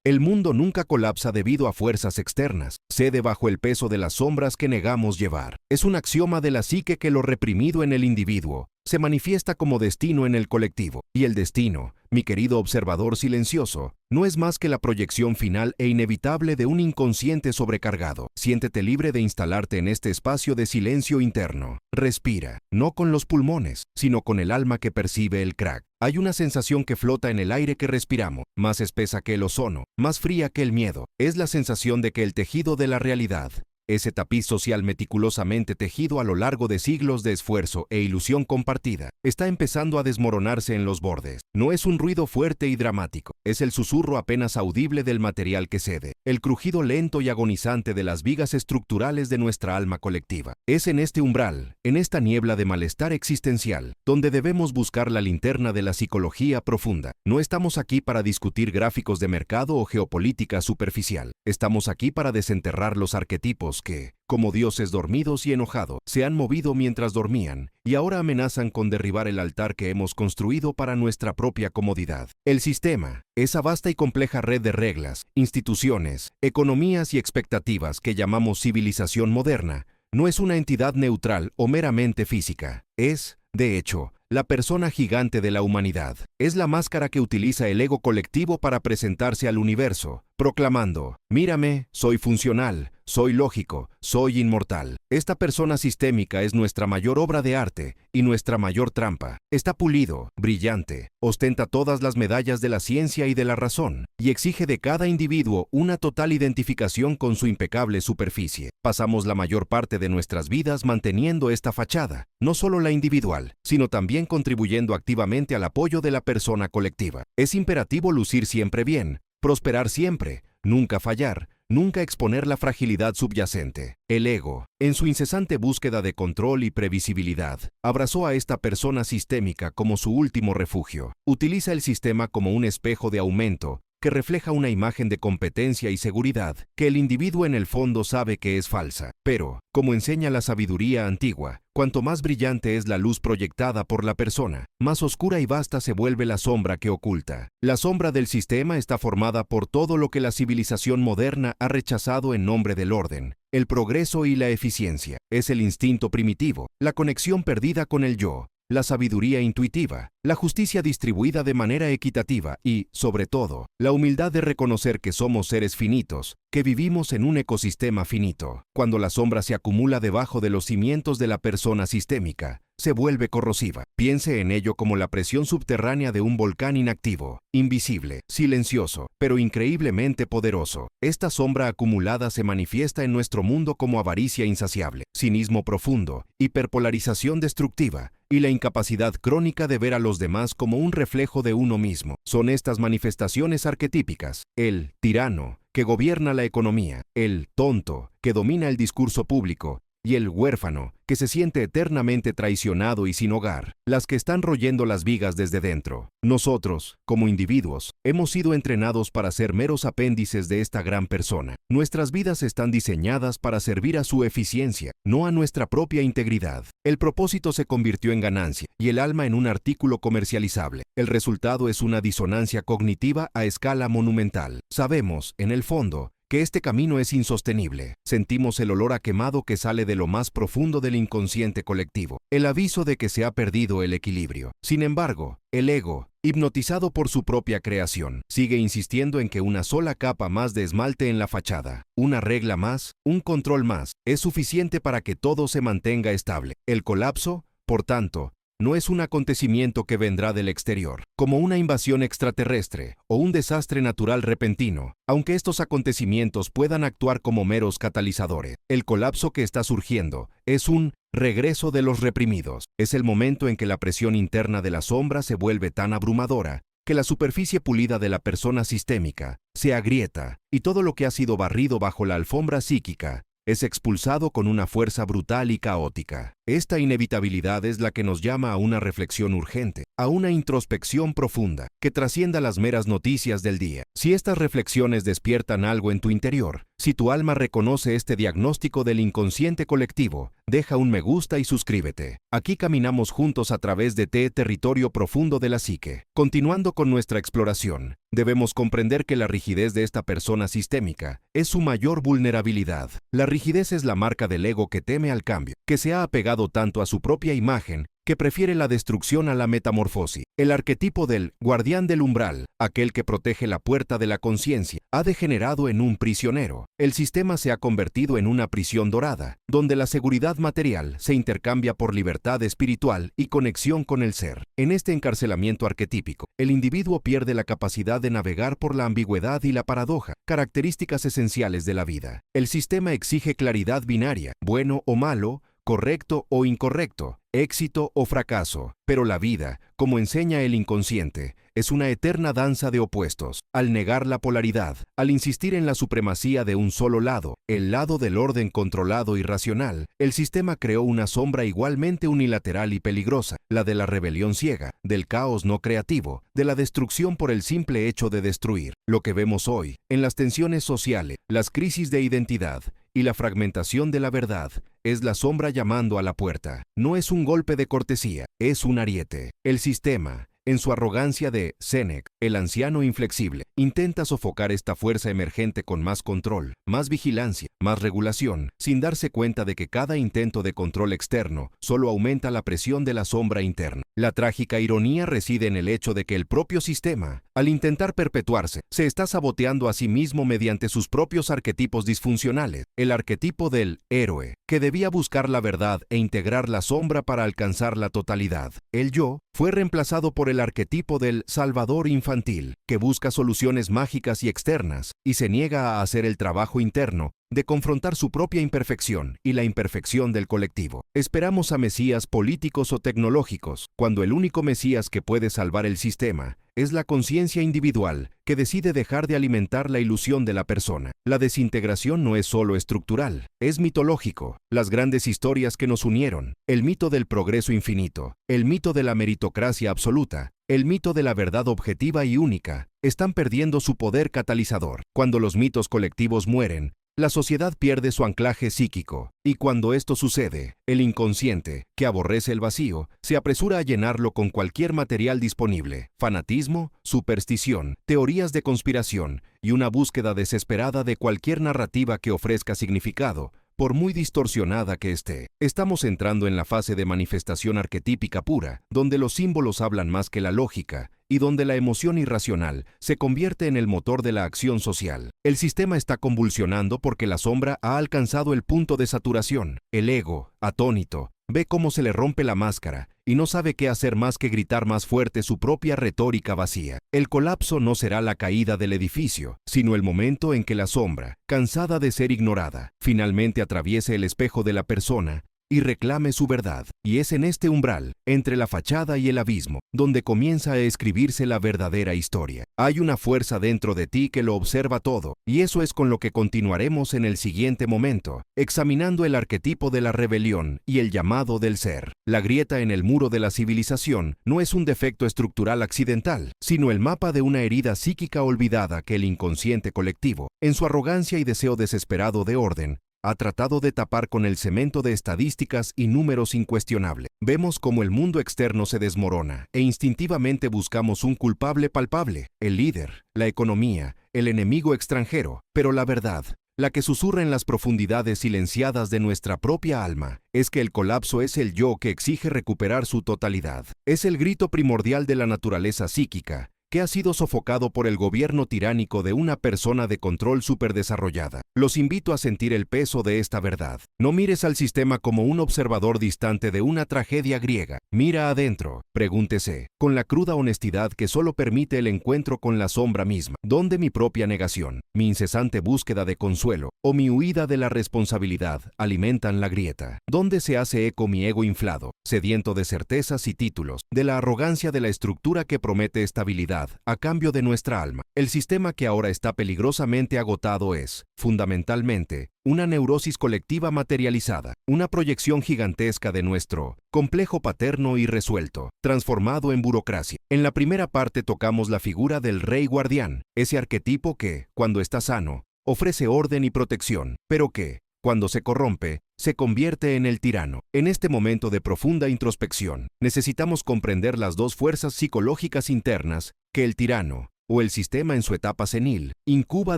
El mundo nunca colapsa debido a fuerzas externas, cede bajo el peso de las sombras que negamos llevar. Es un axioma de la psique que lo reprimido en el individuo se manifiesta como destino en el colectivo. Y el destino, mi querido observador silencioso, no es más que la proyección final e inevitable de un inconsciente sobrecargado. Siéntete libre de instalarte en este espacio de silencio interno. Respira, no con los pulmones, sino con el alma que percibe el crack. Hay una sensación que flota en el aire que respiramos, más espesa que el ozono, más fría que el miedo. Es la sensación de que el tejido de la realidad, ese tapiz social meticulosamente tejido a lo largo de siglos de esfuerzo e ilusión compartida, está empezando a desmoronarse en los bordes. No es un ruido fuerte y dramático, es el susurro apenas audible del material que cede, el crujido lento y agonizante de las vigas estructurales de nuestra alma colectiva. Es en este umbral, en esta niebla de malestar existencial, donde debemos buscar la linterna de la psicología profunda. No estamos aquí para discutir gráficos de mercado o geopolítica superficial. Estamos aquí para desenterrar los arquetipos que, como dioses dormidos y enojados, se han movido mientras dormían y ahora amenazan con derribar el altar que hemos construido para nuestra propia comodidad. El sistema, esa vasta y compleja red de reglas, instituciones, economías y expectativas que llamamos civilización moderna, no es una entidad neutral o meramente física. Es, de hecho, la persona gigante de la humanidad. Es la máscara que utiliza el ego colectivo para presentarse al universo, proclamando: mírame, soy funcional, soy lógico, soy inmortal. Esta persona sistémica es nuestra mayor obra de arte y nuestra mayor trampa. Está pulido, brillante, ostenta todas las medallas de la ciencia y de la razón, y exige de cada individuo una total identificación con su impecable superficie. Pasamos la mayor parte de nuestras vidas manteniendo esta fachada, no solo la individual, sino también contribuyendo activamente al apoyo de la persona colectiva. Es imperativo lucir siempre bien, prosperar siempre, nunca fallar, nunca exponer la fragilidad subyacente. El ego, en su incesante búsqueda de control y previsibilidad, abrazó a esta persona sistémica como su último refugio. Utiliza el sistema como un espejo de aumento que refleja una imagen de competencia y seguridad que el individuo en el fondo sabe que es falsa. Pero, como enseña la sabiduría antigua, cuanto más brillante es la luz proyectada por la persona, más oscura y vasta se vuelve la sombra que oculta. La sombra del sistema está formada por todo lo que la civilización moderna ha rechazado en nombre del orden, el progreso y la eficiencia. Es el instinto primitivo, la conexión perdida con el yo, la sabiduría intuitiva, la justicia distribuida de manera equitativa y, sobre todo, la humildad de reconocer que somos seres finitos, que vivimos en un ecosistema finito. Cuando la sombra se acumula debajo de los cimientos de la persona sistémica, se vuelve corrosiva. Piense en ello como la presión subterránea de un volcán inactivo, invisible, silencioso, pero increíblemente poderoso. Esta sombra acumulada se manifiesta en nuestro mundo como avaricia insaciable, cinismo profundo, hiperpolarización destructiva, y la incapacidad crónica de ver a los demás como un reflejo de uno mismo. Son estas manifestaciones arquetípicas: el tirano, que gobierna la economía; el tonto, que domina el discurso público; y el huérfano, que se siente eternamente traicionado y sin hogar, las que están royendo las vigas desde dentro. Nosotros, como individuos, hemos sido entrenados para ser meros apéndices de esta gran persona. Nuestras vidas están diseñadas para servir a su eficiencia, no a nuestra propia integridad. El propósito se convirtió en ganancia y el alma en un artículo comercializable. El resultado es una disonancia cognitiva a escala monumental. Sabemos, en el fondo, que este camino es insostenible. Sentimos el olor a quemado que sale de lo más profundo del inconsciente colectivo, el aviso de que se ha perdido el equilibrio. Sin embargo, el ego, hipnotizado por su propia creación, sigue insistiendo en que una sola capa más de esmalte en la fachada, una regla más, un control más, es suficiente para que todo se mantenga estable. El colapso, por tanto, no es un acontecimiento que vendrá del exterior, como una invasión extraterrestre o un desastre natural repentino, aunque estos acontecimientos puedan actuar como meros catalizadores. El colapso que está surgiendo es un regreso de los reprimidos. Es el momento en que la presión interna de la sombra se vuelve tan abrumadora que la superficie pulida de la persona sistémica se agrieta y todo lo que ha sido barrido bajo la alfombra psíquica es expulsado con una fuerza brutal y caótica. Esta inevitabilidad es la que nos llama a una reflexión urgente, a una introspección profunda, que trascienda las meras noticias del día. Si estas reflexiones despiertan algo en tu interior, si tu alma reconoce este diagnóstico del inconsciente colectivo, deja un me gusta y suscríbete. Aquí caminamos juntos a través de territorio profundo de la psique. Continuando con nuestra exploración, debemos comprender que la rigidez de esta persona sistémica es su mayor vulnerabilidad. La rigidez es la marca del ego que teme al cambio, que se ha apegado tanto a su propia imagen que prefiere la destrucción a la metamorfosis. El arquetipo del guardián del umbral, aquel que protege la puerta de la conciencia, ha degenerado en un prisionero. El sistema se ha convertido en una prisión dorada, donde la seguridad material se intercambia por libertad espiritual y conexión con el ser. En este encarcelamiento arquetípico, el individuo pierde la capacidad de navegar por la ambigüedad y la paradoja, características esenciales de la vida. El sistema exige claridad binaria, bueno o malo, correcto o incorrecto, éxito o fracaso, pero la vida, como enseña el inconsciente, es una eterna danza de opuestos. Al negar la polaridad, al insistir en la supremacía de un solo lado, el lado del orden controlado y racional, el sistema creó una sombra igualmente unilateral y peligrosa, la de la rebelión ciega, del caos no creativo, de la destrucción por el simple hecho de destruir. Lo que vemos hoy, en las tensiones sociales, las crisis de identidad y la fragmentación de la verdad, es la sombra llamando a la puerta. No es un golpe de cortesía, es un ariete. El sistema, en su arrogancia de Sénec, el anciano inflexible, intenta sofocar esta fuerza emergente con más control, más vigilancia, más regulación, sin darse cuenta de que cada intento de control externo solo aumenta la presión de la sombra interna. La trágica ironía reside en el hecho de que el propio sistema, al intentar perpetuarse, se está saboteando a sí mismo mediante sus propios arquetipos disfuncionales. El arquetipo del héroe, que debía buscar la verdad e integrar la sombra para alcanzar la totalidad. El yo fue reemplazado por el arquetipo del salvador infantil, que busca soluciones mágicas y externas, y se niega a hacer el trabajo interno de confrontar su propia imperfección y la imperfección del colectivo. Esperamos a mesías políticos o tecnológicos, cuando el único mesías que puede salvar el sistema es la conciencia individual que decide dejar de alimentar la ilusión de la persona. La desintegración no es solo estructural, es mitológico. Las grandes historias que nos unieron, el mito del progreso infinito, el mito de la meritocracia absoluta, el mito de la verdad objetiva y única, están perdiendo su poder catalizador. Cuando los mitos colectivos mueren, la sociedad pierde su anclaje psíquico, y cuando esto sucede, el inconsciente, que aborrece el vacío, se apresura a llenarlo con cualquier material disponible: fanatismo, superstición, teorías de conspiración y una búsqueda desesperada de cualquier narrativa que ofrezca significado, por muy distorsionada que esté. Estamos entrando en la fase de manifestación arquetípica pura, donde los símbolos hablan más que la lógica, y donde la emoción irracional se convierte en el motor de la acción social. El sistema está convulsionando porque la sombra ha alcanzado el punto de saturación. El ego, atónito, ve cómo se le rompe la máscara y no sabe qué hacer más que gritar más fuerte su propia retórica vacía. El colapso no será la caída del edificio, sino el momento en que la sombra, cansada de ser ignorada, finalmente atraviese el espejo de la persona y reclame su verdad. Y es en este umbral, entre la fachada y el abismo, donde comienza a escribirse la verdadera historia. Hay una fuerza dentro de ti que lo observa todo, y eso es con lo que continuaremos en el siguiente momento, examinando el arquetipo de la rebelión y el llamado del ser. La grieta en el muro de la civilización no es un defecto estructural accidental, sino el mapa de una herida psíquica olvidada que el inconsciente colectivo, en su arrogancia y deseo desesperado de orden, ha tratado de tapar con el cemento de estadísticas y números incuestionables. Vemos cómo el mundo externo se desmorona e instintivamente buscamos un culpable palpable: el líder, la economía, el enemigo extranjero. Pero la verdad, la que susurra en las profundidades silenciadas de nuestra propia alma, es que el colapso es el yo que exige recuperar su totalidad. Es el grito primordial de la naturaleza psíquica, que ha sido sofocado por el gobierno tiránico de una persona de control superdesarrollada. Los invito a sentir el peso de esta verdad. No mires al sistema como un observador distante de una tragedia griega. Mira adentro, pregúntese, con la cruda honestidad que solo permite el encuentro con la sombra misma. ¿Dónde mi propia negación, mi incesante búsqueda de consuelo o mi huida de la responsabilidad alimentan la grieta? ¿Dónde se hace eco mi ego inflado, sediento de certezas y títulos, de la arrogancia de la estructura que promete estabilidad a cambio de nuestra alma? El sistema que ahora está peligrosamente agotado es, fundamentalmente, fundamentalmente una neurosis colectiva materializada, una proyección gigantesca de nuestro complejo paterno irresuelto, transformado en burocracia. En la primera parte tocamos la figura del rey guardián, ese arquetipo que, cuando está sano, ofrece orden y protección, pero que, cuando se corrompe, se convierte en el tirano. En este momento de profunda introspección, necesitamos comprender las dos fuerzas psicológicas internas que el tirano, o el sistema en su etapa senil, incuba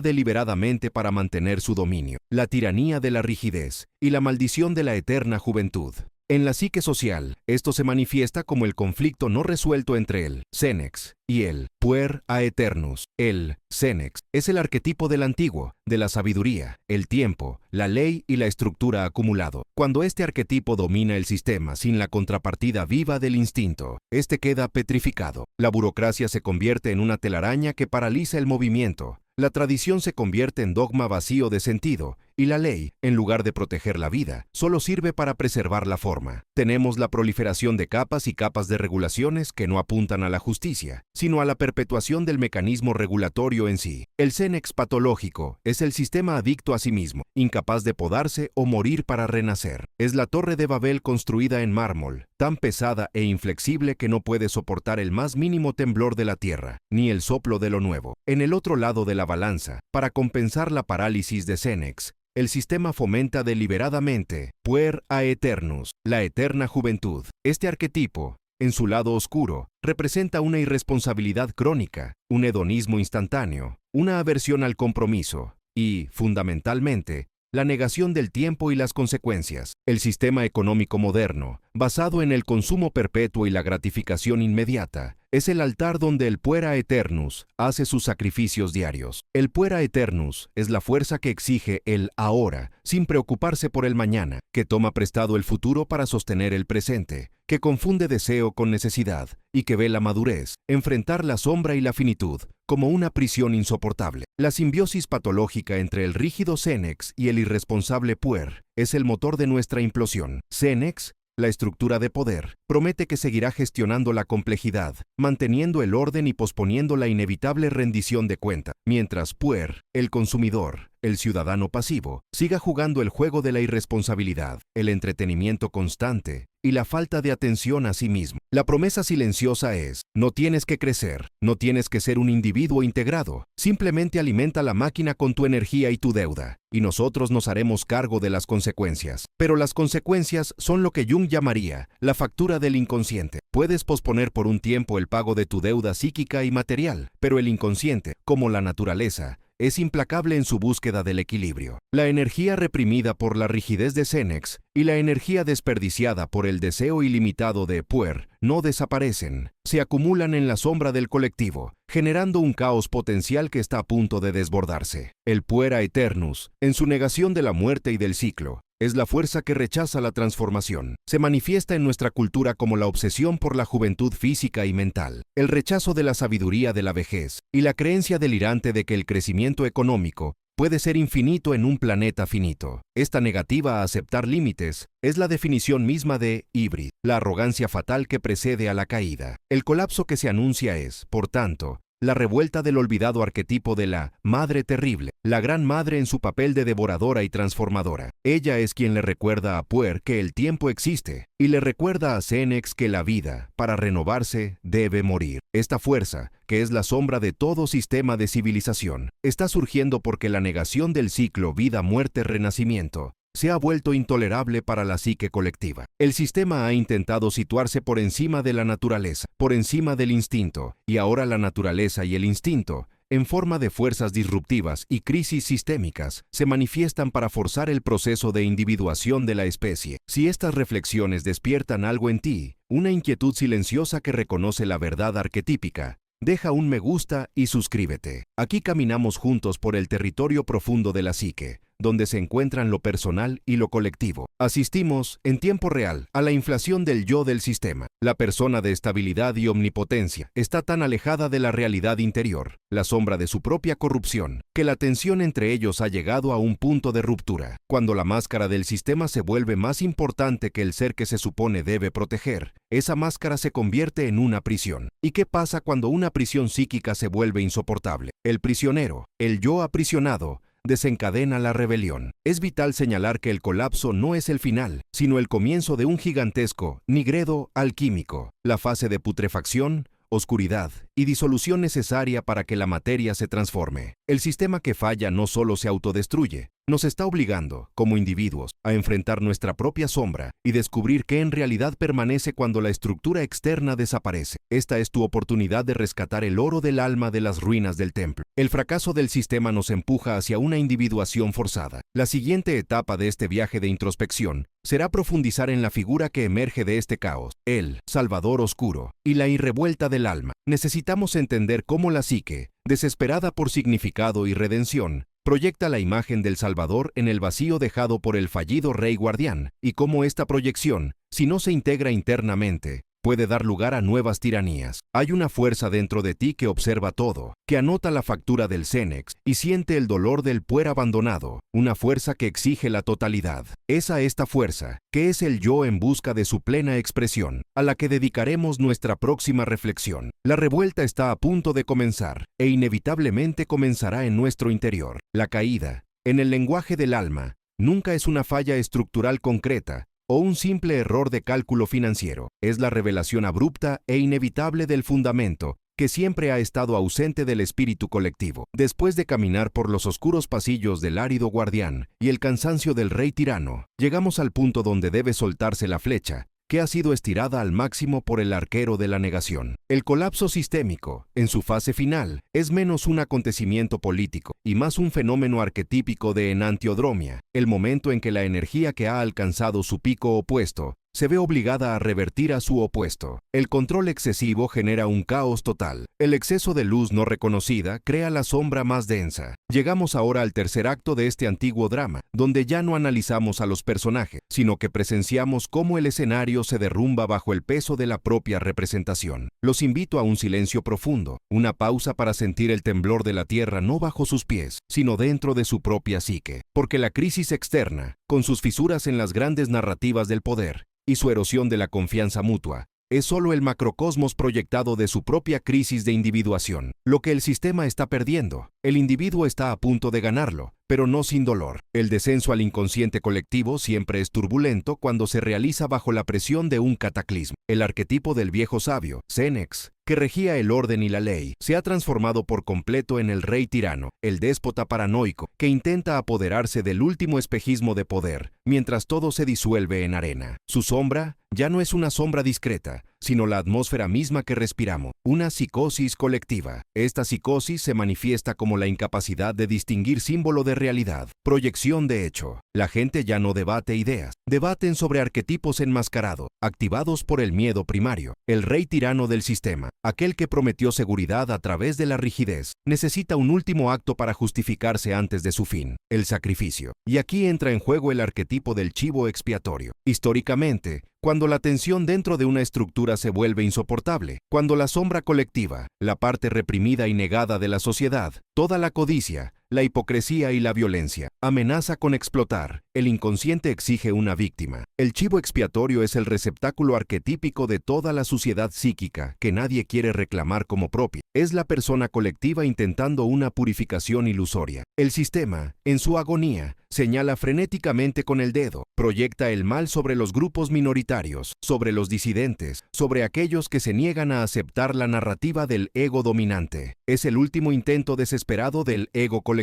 deliberadamente para mantener su dominio: la tiranía de la rigidez y la maldición de la eterna juventud. En la psique social, esto se manifiesta como el conflicto no resuelto entre el senex y el puer aeternus. El senex es el arquetipo del antiguo, de la sabiduría, el tiempo, la ley y la estructura acumulado. Cuando este arquetipo domina el sistema sin la contrapartida viva del instinto, este queda petrificado. La burocracia se convierte en una telaraña que paraliza el movimiento. La tradición se convierte en dogma vacío de sentido, y la ley, en lugar de proteger la vida, solo sirve para preservar la forma. Tenemos la proliferación de capas y capas de regulaciones que no apuntan a la justicia, sino a la perpetuación del mecanismo regulatorio en sí. El senex patológico es el sistema adicto a sí mismo, incapaz de podarse o morir para renacer. Es la torre de Babel construida en mármol, tan pesada e inflexible que no puede soportar el más mínimo temblor de la tierra, ni el soplo de lo nuevo. En el otro lado de la balanza, para compensar la parálisis de senex, el sistema fomenta deliberadamente puer aeternus, la eterna juventud. Este arquetipo, en su lado oscuro, representa una irresponsabilidad crónica, un hedonismo instantáneo, una aversión al compromiso y, fundamentalmente, la negación del tiempo y las consecuencias. El sistema económico moderno, basado en el consumo perpetuo y la gratificación inmediata, es el altar donde el puera aeternus hace sus sacrificios diarios. El puera aeternus es la fuerza que exige el ahora, sin preocuparse por el mañana, que toma prestado el futuro para sostener el presente, que confunde deseo con necesidad y que ve la madurez, enfrentar la sombra y la finitud, como una prisión insoportable. La simbiosis patológica entre el rígido senex y el irresponsable puer es el motor de nuestra implosión. Senex, la estructura de poder, promete que seguirá gestionando la complejidad, manteniendo el orden y posponiendo la inevitable rendición de cuenta, mientras puer, el consumidor, el ciudadano pasivo, siga jugando el juego de la irresponsabilidad, el entretenimiento constante y la falta de atención a sí mismo. La promesa silenciosa es: no tienes que crecer, no tienes que ser un individuo integrado, simplemente alimenta la máquina con tu energía y tu deuda, y nosotros nos haremos cargo de las consecuencias. Pero las consecuencias son lo que Jung llamaría la factura del inconsciente. Puedes posponer por un tiempo el pago de tu deuda psíquica y material, pero el inconsciente, como la naturaleza, es implacable en su búsqueda del equilibrio. La energía reprimida por la rigidez de senex y la energía desperdiciada por el deseo ilimitado de puer no desaparecen, se acumulan en la sombra del colectivo, generando un caos potencial que está a punto de desbordarse. El puera aeternus, en su negación de la muerte y del ciclo, es la fuerza que rechaza la transformación. Se manifiesta en nuestra cultura como la obsesión por la juventud física y mental, el rechazo de la sabiduría de la vejez y la creencia delirante de que el crecimiento económico puede ser infinito en un planeta finito. Esta negativa a aceptar límites es la definición misma de híbrido, la arrogancia fatal que precede a la caída. El colapso que se anuncia es, por tanto, la revuelta del olvidado arquetipo de la madre terrible, la gran madre en su papel de devoradora y transformadora. Ella es quien le recuerda a Puer que el tiempo existe y le recuerda a Senex que la vida, para renovarse, debe morir. Esta fuerza, que es la sombra de todo sistema de civilización, está surgiendo porque la negación del ciclo vida-muerte-renacimiento se ha vuelto intolerable para la psique colectiva. El sistema ha intentado situarse por encima de la naturaleza, por encima del instinto, y ahora la naturaleza y el instinto, en forma de fuerzas disruptivas y crisis sistémicas, se manifiestan para forzar el proceso de individuación de la especie. Si estas reflexiones despiertan algo en ti, una inquietud silenciosa que reconoce la verdad arquetípica, deja un me gusta y suscríbete. Aquí caminamos juntos por el territorio profundo de la psique, donde se encuentran lo personal y lo colectivo. Asistimos, en tiempo real, a la inflación del yo del sistema. La persona de estabilidad y omnipotencia está tan alejada de la realidad interior, la sombra de su propia corrupción, que la tensión entre ellos ha llegado a un punto de ruptura. Cuando la máscara del sistema se vuelve más importante que el ser que se supone debe proteger, esa máscara se convierte en una prisión. ¿Y qué pasa cuando una prisión psíquica se vuelve insoportable? El prisionero, el yo aprisionado, desencadena la rebelión. Es vital señalar que el colapso no es el final, sino el comienzo de un gigantesco nigredo alquímico, la fase de putrefacción, oscuridad y disolución necesaria para que la materia se transforme. El sistema que falla no solo se autodestruye, nos está obligando, como individuos, a enfrentar nuestra propia sombra y descubrir qué en realidad permanece cuando la estructura externa desaparece. Esta es tu oportunidad de rescatar el oro del alma de las ruinas del templo. El fracaso del sistema nos empuja hacia una individuación forzada. La siguiente etapa de este viaje de introspección será profundizar en la figura que emerge de este caos, el Salvador oscuro y la irrevuelta del alma. Necesitamos entender cómo la psique, desesperada por significado y redención, proyecta la imagen del Salvador en el vacío dejado por el fallido rey guardián, y cómo esta proyección, si no se integra internamente, puede dar lugar a nuevas tiranías. Hay una fuerza dentro de ti que observa todo, que anota la factura del Cenex y siente el dolor del puer abandonado, una fuerza que exige la totalidad. Es a esta fuerza, que es el yo en busca de su plena expresión, a la que dedicaremos nuestra próxima reflexión. La revuelta está a punto de comenzar, e inevitablemente comenzará en nuestro interior. La caída, en el lenguaje del alma, nunca es una falla estructural concreta, o un simple error de cálculo financiero. Es la revelación abrupta e inevitable del fundamento que siempre ha estado ausente del espíritu colectivo. Después de caminar por los oscuros pasillos del árido guardián y el cansancio del rey tirano, llegamos al punto donde debe soltarse la flecha, que ha sido estirada al máximo por el arquero de la negación. El colapso sistémico, en su fase final, es menos un acontecimiento político y más un fenómeno arquetípico de enantiodromia, el momento en que la energía que ha alcanzado su pico opuesto se ve obligada a revertir a su opuesto. El control excesivo genera un caos total. El exceso de luz no reconocida crea la sombra más densa. Llegamos ahora al tercer acto de este antiguo drama, donde ya no analizamos a los personajes, sino que presenciamos cómo el escenario se derrumba bajo el peso de la propia representación. Los invito a un silencio profundo, una pausa para sentir el temblor de la tierra no bajo sus pies, sino dentro de su propia psique. Porque la crisis externa, con sus fisuras en las grandes narrativas del poder, y su erosión de la confianza mutua, es solo el macrocosmos proyectado de su propia crisis de individuación. Lo que el sistema está perdiendo, el individuo está a punto de ganarlo, pero no sin dolor. El descenso al inconsciente colectivo siempre es turbulento cuando se realiza bajo la presión de un cataclismo. El arquetipo del viejo sabio, Cenex, que regía el orden y la ley, se ha transformado por completo en el rey tirano, el déspota paranoico, que intenta apoderarse del último espejismo de poder, mientras todo se disuelve en arena. Su sombra ya no es una sombra discreta, sino la atmósfera misma que respiramos, una psicosis colectiva. Esta psicosis se manifiesta como la incapacidad de distinguir símbolo de realidad, proyección de hecho. La gente ya no debate ideas, debaten sobre arquetipos enmascarados, activados por el miedo primario. El rey tirano del sistema, aquel que prometió seguridad a través de la rigidez, necesita un último acto para justificarse antes de su fin, el sacrificio. Y aquí entra en juego el arquetipo del chivo expiatorio. Históricamente, cuando la tensión dentro de una estructura se vuelve insoportable, cuando la sombra colectiva, la parte reprimida y negada de la sociedad, toda la codicia, la hipocresía y la violencia, amenaza con explotar, el inconsciente exige una víctima. El chivo expiatorio es el receptáculo arquetípico de toda la suciedad psíquica que nadie quiere reclamar como propia. Es la persona colectiva intentando una purificación ilusoria. El sistema, en su agonía, señala frenéticamente con el dedo, proyecta el mal sobre los grupos minoritarios, sobre los disidentes, sobre aquellos que se niegan a aceptar la narrativa del ego dominante. Es el último intento desesperado del ego colectivo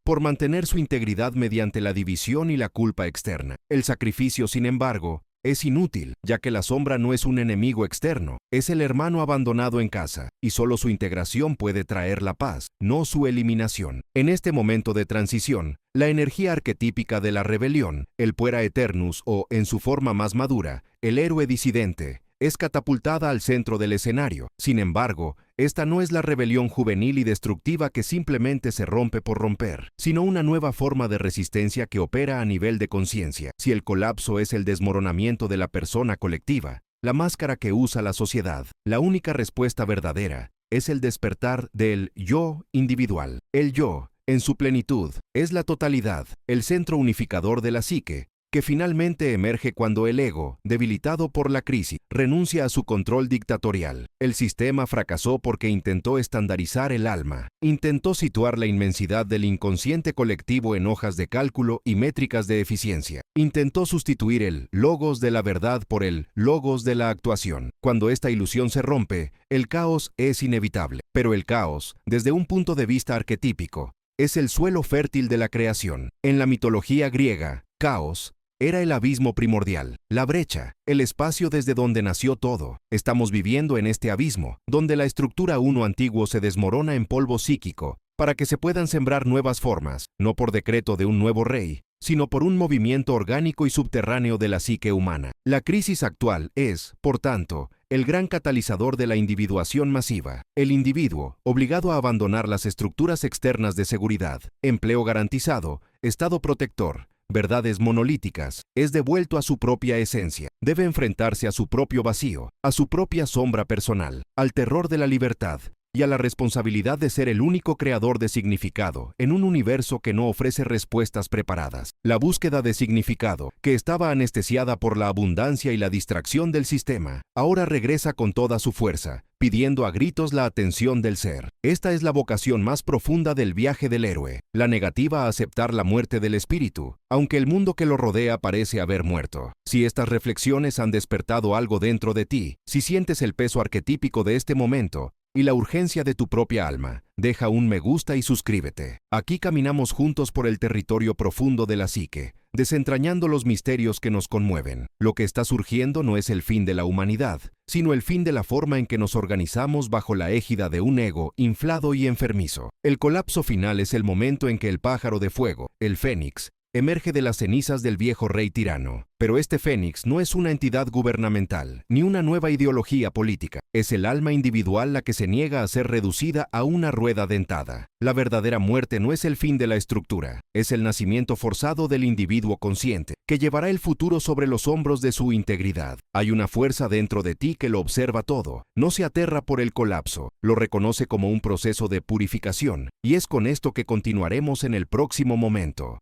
por mantener su integridad mediante la división y la culpa externa. El sacrificio, sin embargo, es inútil, ya que la sombra no es un enemigo externo, es el hermano abandonado en casa, y solo su integración puede traer la paz, no su eliminación. En este momento de transición, la energía arquetípica de la rebelión, el puera eternus o, en su forma más madura, el héroe disidente, es catapultada al centro del escenario. Sin embargo, esta no es la rebelión juvenil y destructiva que simplemente se rompe por romper, sino una nueva forma de resistencia que opera a nivel de conciencia. Si el colapso es el desmoronamiento de la persona colectiva, la máscara que usa la sociedad, la única respuesta verdadera es el despertar del yo individual. El yo, en su plenitud, es la totalidad, el centro unificador de la psique, que finalmente emerge cuando el ego, debilitado por la crisis, renuncia a su control dictatorial. El sistema fracasó porque intentó estandarizar el alma, intentó situar la inmensidad del inconsciente colectivo en hojas de cálculo y métricas de eficiencia, intentó sustituir el logos de la verdad por el logos de la actuación. Cuando esta ilusión se rompe, el caos es inevitable, pero el caos, desde un punto de vista arquetípico, es el suelo fértil de la creación. En la mitología griega, caos era el abismo primordial, la brecha, el espacio desde donde nació todo. Estamos viviendo en este abismo, donde la estructura uno antiguo se desmorona en polvo psíquico, para que se puedan sembrar nuevas formas, no por decreto de un nuevo rey, sino por un movimiento orgánico y subterráneo de la psique humana. La crisis actual es, por tanto, el gran catalizador de la individuación masiva. El individuo, obligado a abandonar las estructuras externas de seguridad, empleo garantizado, estado protector, verdades monolíticas, es devuelto a su propia esencia. Debe enfrentarse a su propio vacío, a su propia sombra personal, al terror de la libertad y a la responsabilidad de ser el único creador de significado en un universo que no ofrece respuestas preparadas. La búsqueda de significado, que estaba anestesiada por la abundancia y la distracción del sistema, ahora regresa con toda su fuerza, pidiendo a gritos la atención del ser. Esta es la vocación más profunda del viaje del héroe, la negativa a aceptar la muerte del espíritu, aunque el mundo que lo rodea parece haber muerto. Si estas reflexiones han despertado algo dentro de ti, si sientes el peso arquetípico de este momento y la urgencia de tu propia alma, deja un me gusta y suscríbete. Aquí caminamos juntos por el territorio profundo de la psique, desentrañando los misterios que nos conmueven. Lo que está surgiendo no es el fin de la humanidad, sino el fin de la forma en que nos organizamos bajo la égida de un ego inflado y enfermizo. El colapso final es el momento en que el pájaro de fuego, el fénix, emerge de las cenizas del viejo rey tirano. Pero este fénix no es una entidad gubernamental, ni una nueva ideología política. Es el alma individual la que se niega a ser reducida a una rueda dentada. La verdadera muerte no es el fin de la estructura, es el nacimiento forzado del individuo consciente, que llevará el futuro sobre los hombros de su integridad. Hay una fuerza dentro de ti que lo observa todo, no se aterra por el colapso, lo reconoce como un proceso de purificación, y es con esto que continuaremos en el próximo momento.